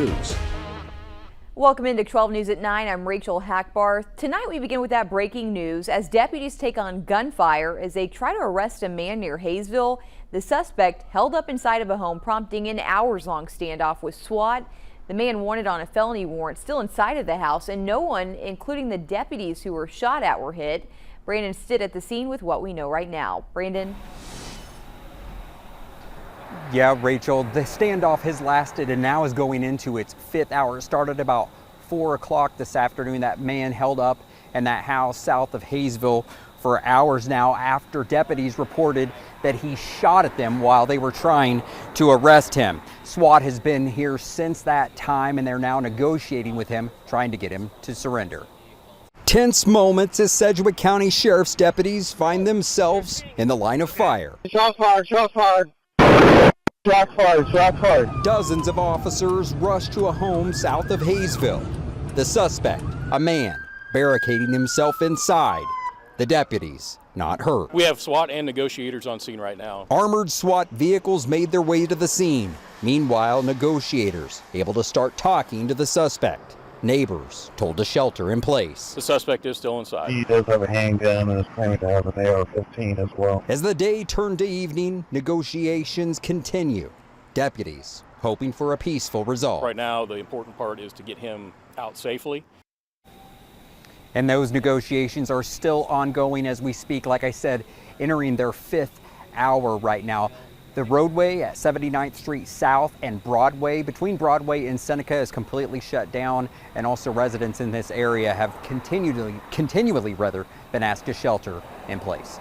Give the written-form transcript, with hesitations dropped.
News. Welcome into 12 News at 9. I'm Rachel Hackbarth. Tonight we begin with that breaking news as deputies take on gunfire as they try to arrest a man near Haysville. The suspect held up inside of a home, prompting an hours-long standoff with SWAT. The man wanted on a felony warrant still inside of the house, and no one, including the deputies who were shot at, were hit. Brandon stood at the scene with what we know right now. Brandon. Yeah, Rachel, the standoff has lasted and now is going into its fifth hour. It started about 4 o'clock this afternoon. That man held up in that house south of Haysville for hours now after deputies reported that he shot at them while they were trying to arrest him. SWAT has been here since that time and they're now negotiating with him, trying to get him to surrender. Tense moments as Sedgwick County Sheriff's deputies find themselves in the line of fire. Shots fired, shots fired. Shots fired, shots fired. Dozens of officers rush to a home south of Haysville. The suspect, a man, barricading himself inside. The deputies not hurt. We have SWAT and negotiators on scene right now. Armored SWAT vehicles made their way to the scene. Meanwhile, negotiators able to start talking to the suspect. Neighbors told to shelter in place. The suspect is still inside. He does have a handgun and is claiming to have an AR-15 as well. As the day turned to evening, negotiations continue. Deputies hoping for a peaceful result. Right now, the important part is to get him out safely. And those negotiations are still ongoing as we speak. Like I said, entering their fifth hour right now. The roadway at 79th Street South and Broadway, between Broadway and Seneca, is completely shut down, and also residents in this area have continually been asked to shelter in place.